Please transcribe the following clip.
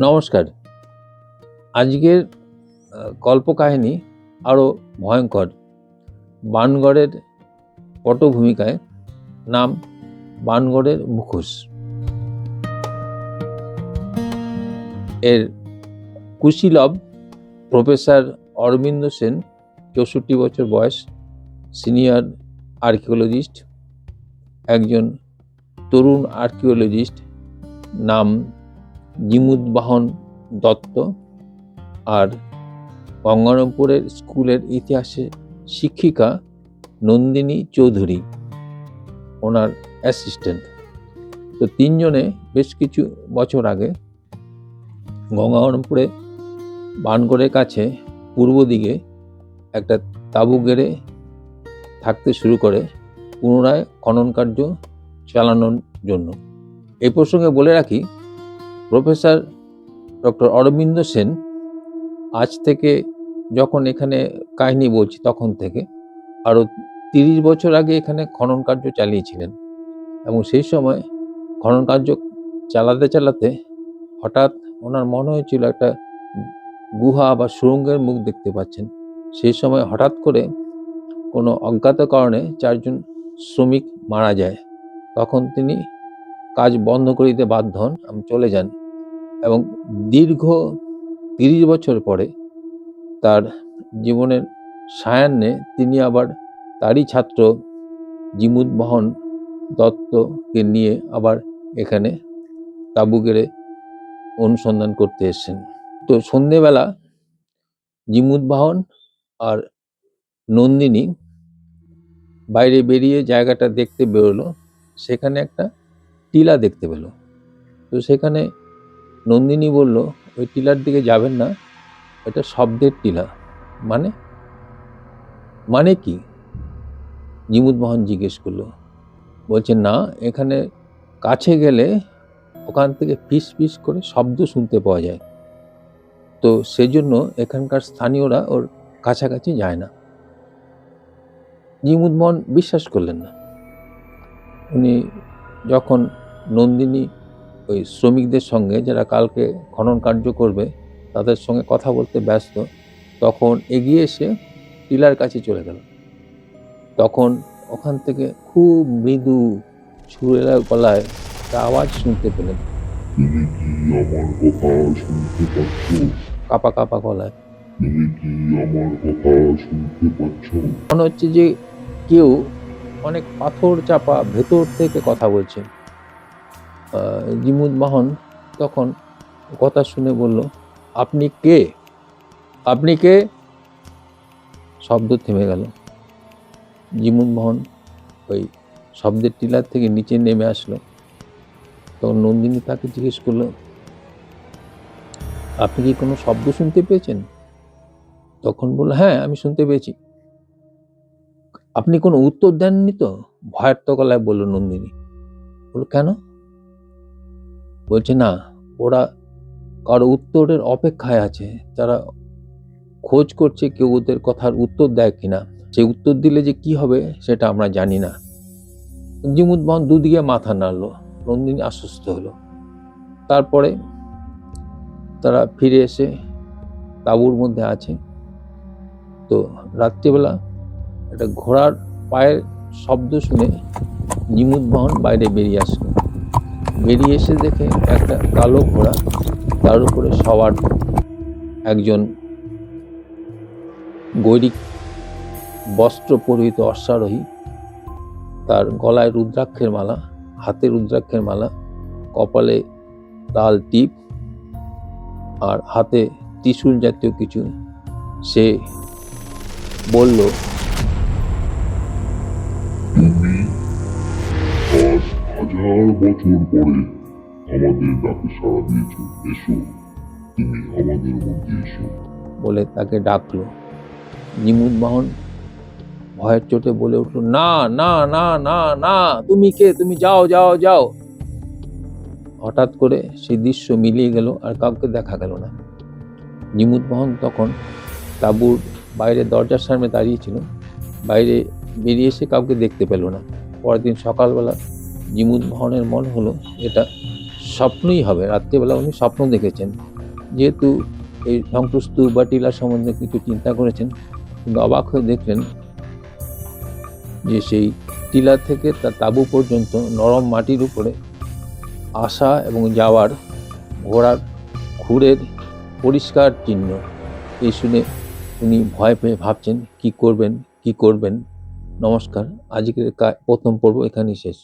নমস্কার। আজকের কল্পকাহিনী আরও ভয়ঙ্কর। বাণগড়ের পটভূমিকায়, নাম বাণগড়ের মুখোশ। এর কুশীলব প্রফেসর অরবিন্দ সেন, 64 বছর বয়স, সিনিয়র আর্কিওলজিস্ট। একজন তরুণ আর্কিওলজিস্ট নাম জিমুদবাহন দত্ত, আর গঙ্গারামপুরের স্কুলের ইতিহাসে শিক্ষিকা নন্দিনী চৌধুরী, ওনার অ্যাসিস্ট্যান্ট। তো তিনজনে বেশ কিছু বছর আগে গঙ্গারামপুরে বাণগড়ের কাছে পূর্ব দিকে একটা তাঁবু গেড়ে থাকতে শুরু করে, পুনরায় খনন কার্য চালানোর জন্য। এই প্রসঙ্গে বলে রাখি, প্রফেসর ডক্টর অরবিন্দ সেন আজ থেকে, যখন এখানে কাহিনী বলছি তখন থেকে আরও 30 বছর আগে এখানে খনন কার্য চালিয়েছিলেন, এবং সেই সময় খনন কার্য চালাতে চালাতে হঠাৎ ওনার মনে হয়েছিল একটা গুহা বা সুড়ঙ্গের মুখ দেখতে পাচ্ছেন। সেই সময় হঠাৎ করে কোনো অজ্ঞাত কারণে 4 জন শ্রমিক মারা যায়। তখন তিনি কাজ বন্ধ করে দিতে বাধ্য হন এবং চলে যান, এবং দীর্ঘ 30 বছর পরে তার জীবনের সায়ান্নে তিনি আবার তারই ছাত্র জিমুদবাহন দত্তকে নিয়ে আবার এখানে তাঁবু গেড়ে অনুসন্ধান করতে এসেছেন। তো সন্ধেবেলা জিমুদবাহন আর নন্দিনী বাইরে বেরিয়ে জায়গাটা দেখতে বেরোলো। সেখানে একটা টিলা দেখতে পেল। তো সেখানে নন্দিনী বলল, ওই টিলার দিকে যাবেন না, এটা শব্দের টিলা। মানে কি? জিমুদবাহন জিজ্ঞেস করলো। বলছে, না, এখানে কাছে গেলে ওখান থেকে ফিস ফিস করে শব্দ শুনতে পাওয়া যায়, তো সেজন্য এখানকার স্থানীয়রা ওর কাছাকাছি যায় না। জিমুদবাহন বিশ্বাস করলেন না। উনি যখন নন্দিনী ওই শ্রমিকদের সঙ্গে, যারা কালকে খনন কার্য করবে, তাদের সঙ্গে কথা বলতে ব্যস্ত, তখন এগিয়ে এসে টিলার কাছে চলে গেল। তখন ওখান থেকে খুব মৃদু সুরেলা গলায় একটা আওয়াজ শুনতে পেলেন। তুমি কি আমার কথা শুনতে পাচ্ছ? কাপা কাপা গলায়। তুমি কি আমার কথা শুনতে পাচ্ছ? মনে হচ্ছে যে কেউ অনেক পাথর চাপা ভেতর থেকে কথা বলছে। জিমুদবাহন তখন কথা শুনে বলল, আপনি কে? আপনি কে? শব্দ থেমে গেল। জিমুদবাহন ওই শব্দের টিলার থেকে নিচে নেমে আসলো। তখন নন্দিনী তাকে জিজ্ঞেস করলো, আপনি কি কোনো শব্দ শুনতে পেয়েছেন? তখন বলল, হ্যাঁ, আমি শুনতে পেয়েছি। আপনি কোনো উত্তর দেননি তো? ভয়ার্ত গলায় বলল নন্দিনী। বলল, কেন? বলছে, না, ওরা কারো উত্তরের অপেক্ষায় আছে। তারা খোঁজ করছে কেউ ওদের কথার উত্তর দেয় কিনা। সেই উত্তর দিলে যে কি হবে সেটা আমরা জানি না। জিমুদবাহন দুদিকে মাথা নাড়ল। নন্দিনী আশ্বস্ত হলো। তারপরে তারা ফিরে এসে তাঁবুর মধ্যে আছে। তো রাত্রিবেলা একটা ঘোড়ার পায়ের শব্দ শুনে জিমুদবাহন বাইরে বেরিয়ে আসলো। বেরিয়ে এসে দেখে একটা কালো ঘোড়া, তার উপরে সওয়ার একজন গৈরিক বস্ত্র পরিহিত অশ্বারোহী। তার গলায় রুদ্রাক্ষের মালা, হাতে রুদ্রাক্ষের মালা, কপালে লাল টিপ, আর হাতে ত্রিশূল জাতীয় কিছু। সে বলল, তুমি আজ 1000 বছর পরে আমাদের ডাকে সাড়া দিয়েছো। এসো, তুমি আমাদের মধ্যে এসো। বলে তাকে ডাকলো। জিমুদবাহন ভয়ের চোটে বলে উঠল, না না না না না, তুমি কে? তুমি যাও যাও যাও। হঠাৎ করে সেই দৃশ্য মিলিয়ে গেল, আর কাউকে দেখা গেল না। জিমুদবাহন তখন তাঁবুর বাইরে দরজার সামনে দাঁড়িয়েছিল। বাইরে বেরিয়ে এসে কাউকে দেখতে পেল না। পরের দিন সকালবেলা জিমুদবাহনের মনে হলো এটা স্বপ্নই হবে। রাত্রিবেলা উনি স্বপ্ন দেখেছেন। যেহেতু এই শঙ্করস্তূপ বা টিলা সম্বন্ধে কিছু চিন্তা করেছেন, কিন্তু অবাক হয়ে দেখলেন যে সেই টিলা থেকে তার তাঁবু পর্যন্ত নরম মাটির উপরে আসা এবং যাওয়ার ঘোড়ার খুরের পরিষ্কার চিহ্ন। এই শুনে উনি ভয় পেয়ে ভাবছেন কি করবেন। নমস্কার, আজকের প্রথম পর্ব এখানেই শেষ।